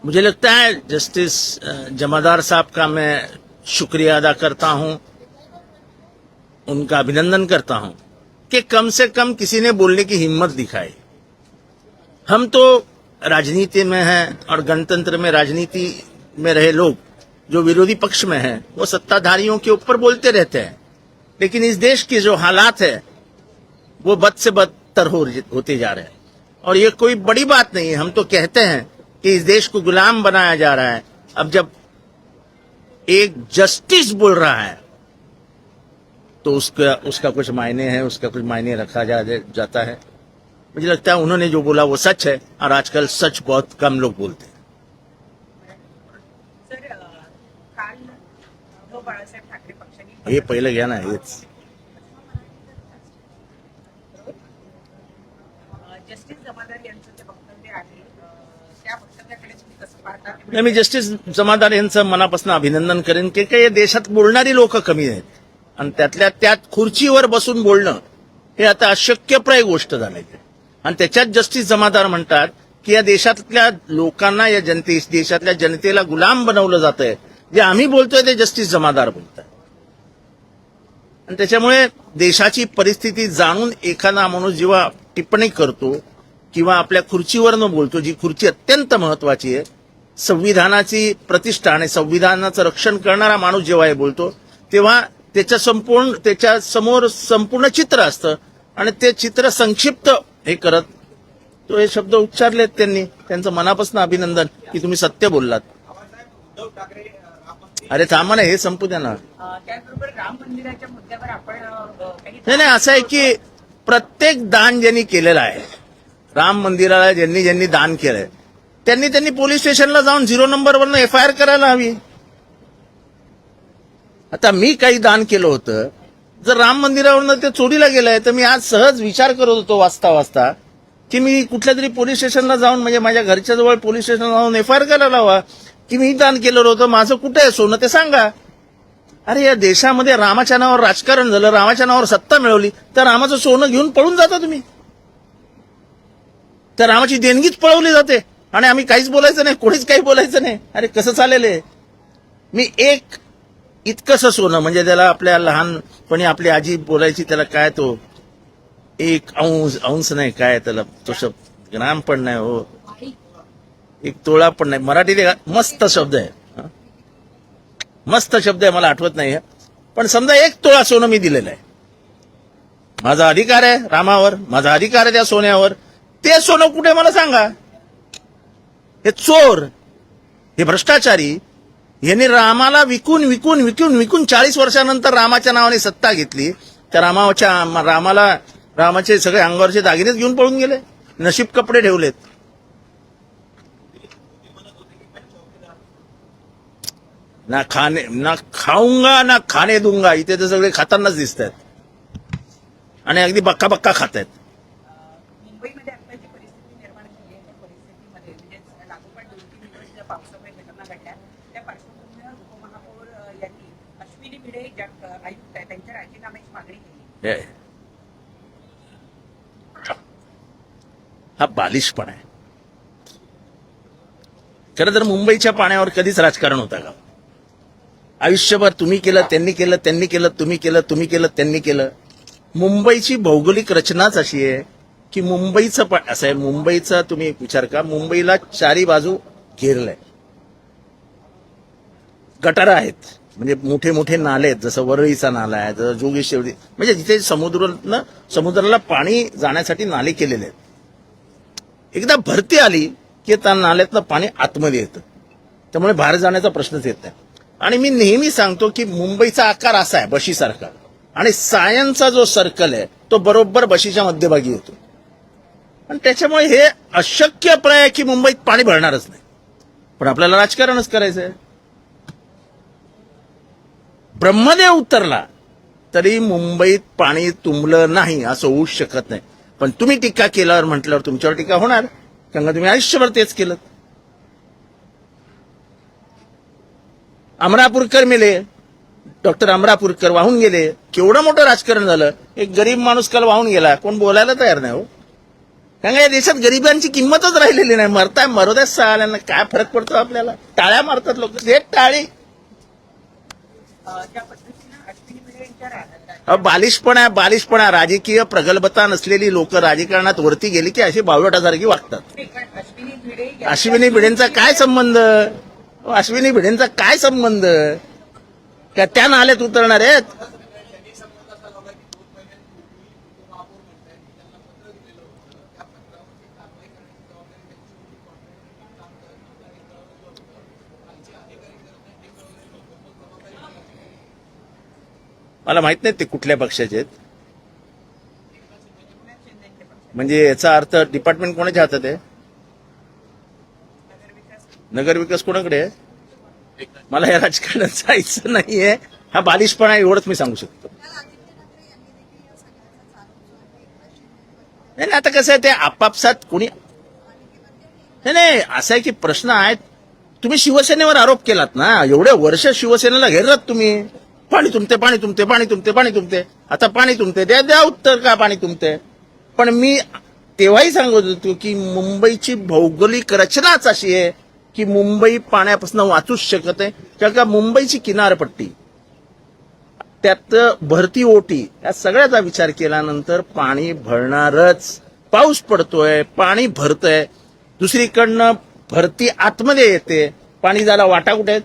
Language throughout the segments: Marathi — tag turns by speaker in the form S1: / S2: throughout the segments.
S1: मुझे लगता है जस्टिस जमादार साहब का मैं शुक्रिया अदा करता हूं, उनका अभिनंदन करता हूं कि कम से कम किसी ने बोलने की हिम्मत दिखाई। हम तो राजनीति में हैं और गणतंत्र में राजनीति में रहे लोग जो विरोधी पक्ष में हैं वो सत्ताधारियों के ऊपर बोलते रहते हैं, लेकिन इस देश की जो हालात है वो बद से बदतर होते जा रहे हैं और ये कोई बड़ी बात नहीं है। हम तो कहते हैं कि इस देश को गुलाम बनाया जा रहा है। अब जब एक जस्टिस बोल रहा है तो उसका कुछ मायने है, उसका कुछ मायने रखा जाता है। मुझे लगता है उन्होंने जो बोला वो सच है और आजकल सच बहुत कम लोग बोलते हैं। हे पहिलं घ्या ना, हेच
S2: जस्टिस जमादार यांचं जे वक्तव्य आहे त्या वक्तव्याकडे तुम्ही कसं पाहता?
S1: मी जस्टिस जमादार यांचं मनापासून अभिनंदन करेन की या देशात बोलणारी लोक कमी आहेत आणि त्यातल्या त्यात खुर्चीवर बसून बोलणं हे आता अशक्यप्राय गोष्ट झाली आणि त्याच्यात जस्टिस जमादार म्हणतात की या देशातल्या लोकांना, या देशातल्या जनतेला गुलाम बनवलं जातंय. जे आम्ही बोलतोय ते जस्टिस जमादार बोलतात आणि त्याच्यामुळे देशाची परिस्थिती जाणून एखादा माणूस जेव्हा टिप्पणी करतो किंवा आपल्या खुर्चीवरनं बोलतो, जी खुर्ची अत्यंत महत्वाची आहे, संविधानाची प्रतिष्ठा आणि संविधानाचं रक्षण करणारा माणूस जेव्हा हे बोलतो तेव्हा त्याच्या समोर संपूर्ण चित्र असतं आणि ते चित्र संक्षिप्त हे करत तो हे शब्द उच्चारलेत त्यांनी. त्यांचं मनापासून अभिनंदन की तुम्ही सत्य बोललात. अरे थांबा ना, हे संपू द्या ना.
S2: त्याचबरोबर राम मंदिराच्या मुद्द्यावर आपण
S1: नाही, असं आहे की प्रत्येक दान ज्यांनी केलेलं आहे, राम मंदिराला ज्यांनी दान केलंय त्यांनी पोलीस स्टेशनला जाऊन 0 नंबरवरनं FIR करायला हवी. आता मी काही दान केलं होतं, जर राम मंदिरावरनं ते चोरीला गेलंय तर मी आज सहज विचार करत होतो वाचता की मी कुठल्या तरी पोलीस स्टेशनला जाऊन, म्हणजे माझ्या घरच्या जवळ पोलीस स्टेशनला जाऊन FIR करायला हवा की मी दान केलं होतं, माझं कुठे आहे सोनं ते सांगा. अरे या देशामध्ये रामाच्या नावावर राजकारण झालं, रामाच्या नावावर सत्ता मिळवली तर रामाचं सोनं घेऊन पळून जाता तुम्ही, तर रामाची देणगीच पळवली जाते आणि आम्ही काहीच बोलायचं नाही, कोणीच काही बोलायचं नाही. अरे कसं चालेल आहे? मी एक इतकंसं सोनं, म्हणजे त्याला आपल्या लहानपणी आपली आजी बोलायची, त्याला काय तो 1 अंश नाही, काय त्याला तो शब्द ग्राम पण नाही हो, 1 तोळा पण नाही, मराठीत मस्त शब्द आहे, मस्त शब्द आहे, मला आठवत नाही. पण समजा 1 तोळा सोनं मी दिलेलं आहे, माझा अधिकार आहे रामावर, माझा अधिकार आहे त्या सोन्यावर. ते सोनं कुठे मला सांगा. हे चोर, हे भ्रष्टाचारी, यांनी रामाला विकून 40 वर्षानंतर रामाच्या नावाने सत्ता घेतली. त्या रामाचे सगळे अंगावरचे दागिनेच घेऊन पळून गेले, नशीब कपडे ठेवलेत. ना खाऊंगा ना खाणे दूंगा, इथे तर सगळे खातानाच दिसत आहेत आणि अगदी बक्का खात आहेत.
S2: मुंबईमध्ये आता जी परिस्थिती निर्माण झाली आहे त्या परिस्थितीमध्ये म्हणजे लागोपाठ 2-3 दिवस ज्या पावसामुळे घटना घडल्या त्या पार्श्वभूमीवर उपमहापौर यांनी अश्विनी भिडे ज्या आयुक्त आहेत त्यांच्या राजीनाम्याची मागणी केली.
S1: हा बालिशपणा आहे. खरं तर मुंबईच्या पाण्यावर कधीच राजकारण होता का? आयुष्यभर तुम्ही केलं, त्यांनी केलं, त्यांनी केलं, तुम्ही केलं, त्यांनी केलं. मुंबईची भौगोलिक रचनाच अशी आहे की मुंबईचं पण असं आहे, मुंबईचा तुम्ही विचार का, मुंबईला 4ही बाजू घेरलंय, गटारं आहेत, म्हणजे मोठे मोठे नाले आहेत, जसं वरळीचा नाला आहे, जसं जोगेश्वरी, म्हणजे जिथे समुद्राला पाणी जाण्यासाठी नाले केलेले आहेत. एकदा भरती आली की त्या नाल्यातलं पाणी आतमध्ये येतं, त्यामुळे बाहेर जाण्याचा प्रश्नच येत नाही. आणि मी नेहमी सांगतो की मुंबईचा आकार असा आहे बशीसारखा, आणि सायनचा जो सर्कल आहे तो बरोबर बशीच्या मध्यभागी येतो, आणि त्याच्यामुळे हे अशक्यप्राय आहे की मुंबईत पाणी भरणारच नाही. पण आपल्याला राजकारणच करायचंय. ब्रह्मदेव उतरला तरी मुंबईत पाणी तुंबलं नाही असं होऊच शकत नाही. पण तुम्ही टीका केल्यावर म्हटल्यावर तुमच्यावर टीका होणार, कारण तुम्ही आयुष्यभर तेच केलं. अमरापूरकर मेले, डॉक्टर अमरापूरकर वाहून गेले, केवढं मोठं राजकारण झालं. एक गरीब माणूस काल वाहून गेला, कोण बोलायला तयार नाही हो. कारण का या देशात गरिबांची किंमतच राहिलेली नाही. मरताय मरू द्या सगळ्यांना, काय फरक पडतो आपल्याला. टाळ्या मारतात लोक, देत टाळी.
S2: ज्या पद्धतीनं अश्विनी भिडे यांच्या
S1: बालिशपणा राजकीय प्रगल्भता नसलेली लोक राजकारणात वरती गेली की अशी बावळटासारखी वागतात.
S2: अश्विनी भिडे
S1: अश्विनी भिडेंचा काय संबंध? अश्विनी भिडेंचा काय संबंध? का त्या नाल्यात उतरणार आहेत? मला माहित नाही ते कुठल्या पक्षाचे आहेत. म्हणजे याचा अर्थ डिपार्टमेंट कोणाच्या हातात आहे? नगर विकास कोणाकडे आहे? मला या राजकारणात जायचं नाहीये. हा बालिशपणा एवढंच मी सांगू शकतो. नाही आता कसं आहे, ते आपापसात कोणी नाही असं आहे की प्रश्न आहे. तुम्ही शिवसेनेवर आरोप केलात ना, एवढ्या वर्ष शिवसेनेला घेरलात तुम्ही. पाणी तुमते, पाणी तुमते, पाणी तुमते, पाणी तुमते. आता पाणी तुमते, द्या उत्तर का पाणी तुमते. पण मी तेव्हाही सांगत होतो की मुंबईची भौगोलिक रचनाच अशी आहे की मुंबई पाण्यापासून वाचूच शकत आहे. कारण का मुंबईची किनारपट्टी, त्यात भरती ओटी, या सगळ्याचा विचार केल्यानंतर पाणी भरणारच. पाऊस पडतोय, पाणी भरतंय, दुसरीकडनं भरती आतमध्ये येते, पाणी जायला वाटा कुठे आहेत.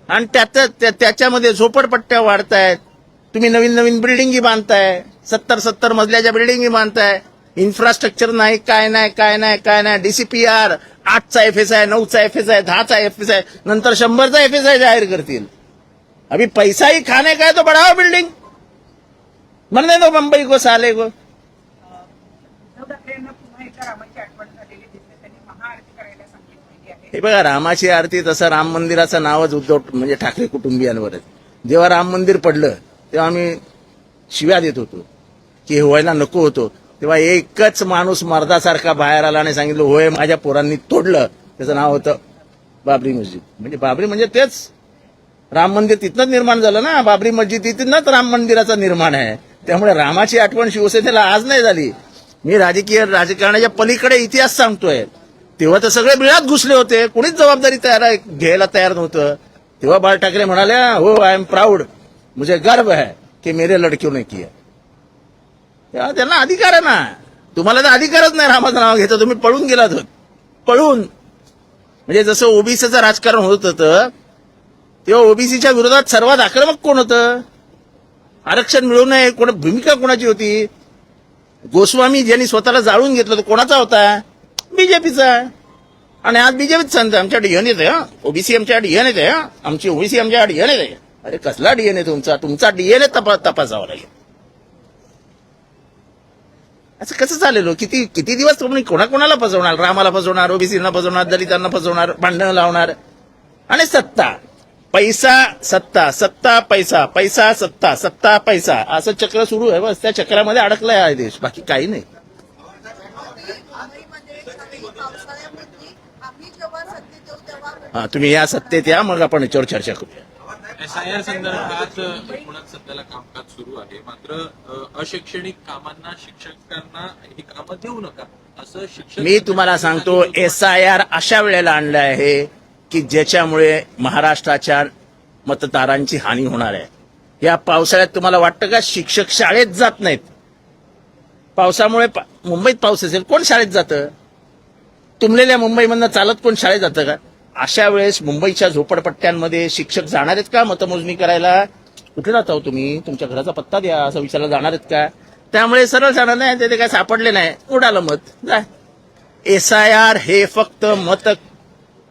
S1: आणि त्याच्यामध्ये झोपडपट्ट्या वाढतायत. तुम्ही नवीन नवीन बिल्डिंगी बांधताय, 70 मजल्याच्या बिल्डिंगी बांधताय. इन्फ्रास्ट्रक्चर नाही, काय नाही. डीसीपीआर 8चा FSI, 9चा FSI, 10चा FSI, नंतर 100चा FSI जाहीर करतील. अभी पैसा ही खाने का है तो बढ़ाओ बिल्डिंग, मरने दो मुंबई को, साले को.
S2: उद्धव ठाकरे यांना पुन्हा एकदा रामाची आठवण झालेली दिसते. त्यांनी महाआरती करायला सांगितलेली आहे.
S1: हे बघा, रामाची आरती, तसं राम मंदिराचं नावच उद्धव म्हणजे ठाकरे कुटुंबियांवर आहे. जेव्हा राम मंदिर पडलं तेव्हा आम्ही शिव्या देत होतो की हे व्हायला नको होतो. तेव्हा एकच माणूस मर्दासारखा बाहेर आला आणि सांगितलं होय माझ्या पोरांनी तोडलं. त्याचं नाव होतं बाबरी मस्जिद. म्हणजे बाबरी म्हणजे तेच राम मंदिर तिथनंच निर्माण झालं ना. बाबरी मस्जिद तिथनंच राम मंदिराचं निर्माण आहे. त्यामुळे रामाची आठवण शिवसेनेला आज नाही झाली. मी राजकारणाच्या पलीकडे इतिहास सांगतोय. तेव्हा तर सगळे बिळात घुसले होते, कोणीच जबाबदारी घ्यायला तयार नव्हतं. तेव्हा बाळ ठाकरे म्हणाले हो आय एम प्राऊड, मुझे गर्व है की मेरे लडकियों ने किया. तेव्हा त्यांना अधिकार आहे ना. तुम्हाला तर अधिकारच नाही रामाचं नाव घ्यायचं. तुम्ही पळून गेलात. पळून म्हणजे जसं ओबीसीचं राजकारण होत होतं तेव्हा ओबीसीच्या विरोधात सर्वात आक्रमक कोण होतं? आरक्षण मिळू नये भूमिका कोणाची होती? गोस्वामी ज्यांनी स्वतःला जाळून घेतलं तो कोणाचा होता? बीजेपीचा. आणि आज बीजेपीच सांगतं आमच्या डीएनएत आहे, ओबीसी आमच्या डीएनएत आहे, आमची ओबीसी आमच्या डीएनएत आहे. अरे कसला डीएनए तुमचा डीएनए तपासावा लागेल. असं कसं चालेल? किती दिवस तुम्ही कोणाकोणाला फसवणार? रामाला फसवणार, ओबीसीला फसवणार, दलितांना फसवणार, भांडणं लावणार. आणि सत्ता पैसा, सत्ता पैसा, पैसा सत्ता, सत्ता पैसा, असं चक्र सुरू आहे. बस त्या चक्रामध्ये अडकलाय हा देश, बाकी काही नाही. हा, तुम्ही या सत्तेत या, मग आपण याच्यावर चर्चा करूया.
S3: SIR संदर्भात पुण्यात सध्याला कामकाज सुरू आहे. मात्र अशैक्षणिक कामांना शिक्षकांना ही कामं देऊ नका असं शिक्षक.
S1: मी तुम्हाला सांगतो, SIR अशा वेळेला आणलं आहे की ज्याच्यामुळे महाराष्ट्राच्या मतदारांची हानी होणार आहे. या पावसाळ्यात तुम्हाला वाटतं का शिक्षक शाळेत जात नाहीत? पावसामुळे मुंबईत पाऊस असेल, कोण शाळेत जातं? तुंबलेल्या मुंबईमधनं चालत कोण शाळेत जातं का? अशा वेळेस मुंबईच्या झोपडपट्ट्यांमध्ये शिक्षक जाणार आहेत का मतमोजणी करायला? कुठे राहता हो तुम्ही? तुमच्या घराचा पत्ता द्या असं विचारायला जाणार आहेत का? त्यामुळे सरळ जाणार नाही. ते काय सापडले नाही, उडालं मत. जा. SIR हे फक्त मत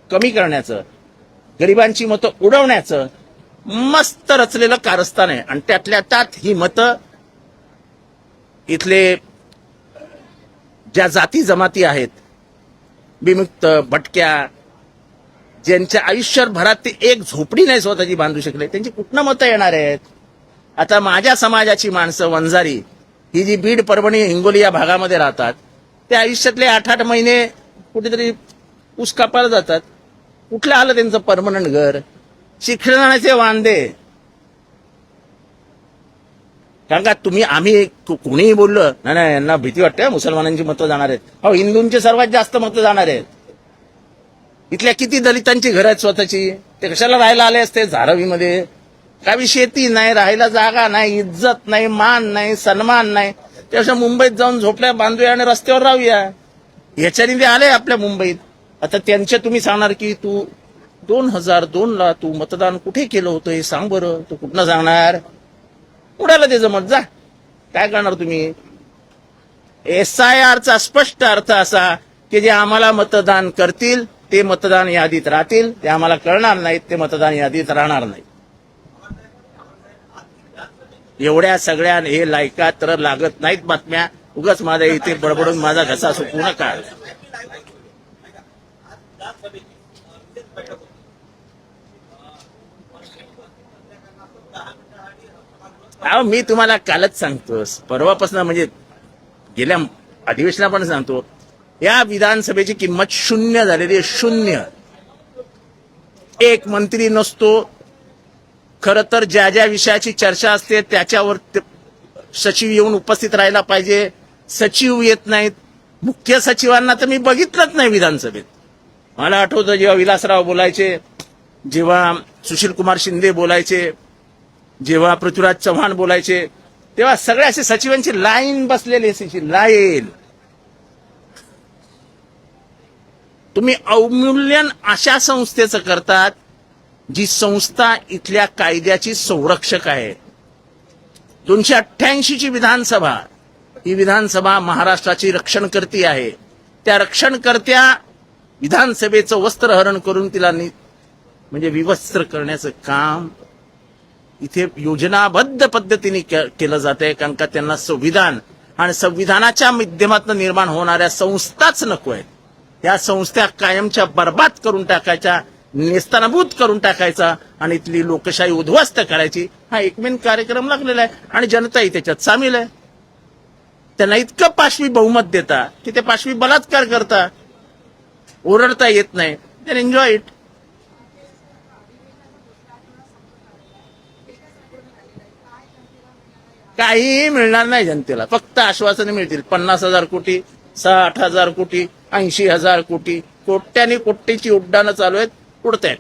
S1: कमी करण्याचं, गरिबांची मतं उडवण्याचं मस्त रचलेलं कारस्थान आहे. आणि त्यातल्या त्यात ही मतं इथले ज्या जाती जमाती आहेत, विमुक्त, भटक्या, ज्यांच्या आयुष्यभरात ते एक झोपडी नाही स्वतःची बांधू शकले, त्यांची कुठनं मतं येणार आहेत? आता माझ्या समाजाची माणसं, वंजारी, ही जी बीड, परभणी, हिंगोली या भागामध्ये राहतात, त्या आयुष्यातले 8-8 महिने कुठेतरी ऊस कापायला जातात. कुठलं आलं त्यांचं परमनंट घर? शिक्षणाचे वांदे. कारण का तुम्ही आम्ही कोणीही बोललं नाही नाही यांना भीती वाटते मुसलमानांची मतं जाणार आहेत. हो, हिंदूंचे सर्वात जास्त मतं जाणार आहेत. इथल्या किती दलितांची घरं आहेत स्वतःची, ते कशाला राहायला आले असते धारावीमध्ये? काही शेती नाही, राहायला जागा नाही, इज्जत नाही, मान नाही, सन्मान नाही. त्यापेक्षा मुंबईत जाऊन झोपड्या बांधूया आणि रस्त्यावर राहूया. ह्याच्याने ते आले आपल्या मुंबईत. आता त्यांच्या तुम्ही सांगणार की तू 2002ला तू मतदान कुठे केलं होतं हे सांग बरं. तू कुठनं सांगणार? उडाला ते जमत जा. काय करणार तुम्ही? SIRचा स्पष्ट अर्थ असा की जे आम्हाला मतदान करतील ते मतदान यादीत राहतील, ते आम्हाला कळणार नाहीत ते मतदान यादीत राहणार नाही. एवढ्या सगळ्या हे लायकात तर लागत नाहीत बातम्या. उगाच माझ्या इथे बडबडून माझा घसा सुकू नका. मी तुम्हाला कालच सांगतो, परवापासून म्हणजे गेल्या अधिवेशनापण सांगतो, या विधानसभेची किंमत शून्य झालेली आहे. शून्य. एक मंत्री नसतो. खरं तर ज्या ज्या विषयाची चर्चा असते त्याच्यावर सचिव येऊन उपस्थित राहायला पाहिजे. सचिव येत नाहीत. मुख्य सचिवांना तर मी बघितलंच नाही विधानसभेत. मला आठवतं जेव्हा विलासराव बोलायचे, जेव्हा सुशीलकुमार शिंदे बोलायचे, जेव्हा पृथ्वीराज चव्हाण बोलायचे, तेव्हा सगळ्या असे सचिवांची लाईन बसलेली असायची. लाईन. तुम्ही अवमूल्यन अशा संस्थेचं करतात जी संस्था इथल्या कायद्याची संरक्षक आहे. 288ची विधानसभा, ही विधानसभा महाराष्ट्राची रक्षणकर्ती आहे. त्या रक्षणकर्त्या विधानसभेचं वस्त्रहरण करून तिला म्हणजे विवस्त्र करण्याचं काम इथे योजनाबद्ध पद्धतीने केलं जात आहे. कारण का त्यांना संविधान आणि संविधानाच्या माध्यमातून निर्माण होणाऱ्या संस्थाच नको आहेत. या संस्था कायमच्या बर्बाद करून टाकायच्या, नेस्तनाबूत करून टाकायचा आणि इथली लोकशाही उद्ध्वस्त करायची, हा एकमेव कार्यक्रम लागलेला आहे. आणि जनताही त्याच्यात सामील आहे. त्यांना इतकं पाशवी बहुमत देता की ते पाशवी बलात्कार करता. ओरडता येत नाही. Than enjoy it. काहीही मिळणार नाही जनतेला. फक्त आश्वासने मिळतील. 50,000 कोटी, 60,000 कोटी, 80,000 कोटी, कोट्यानी कोटीची उड्डाणं चालू आहेत. उडत आहेत.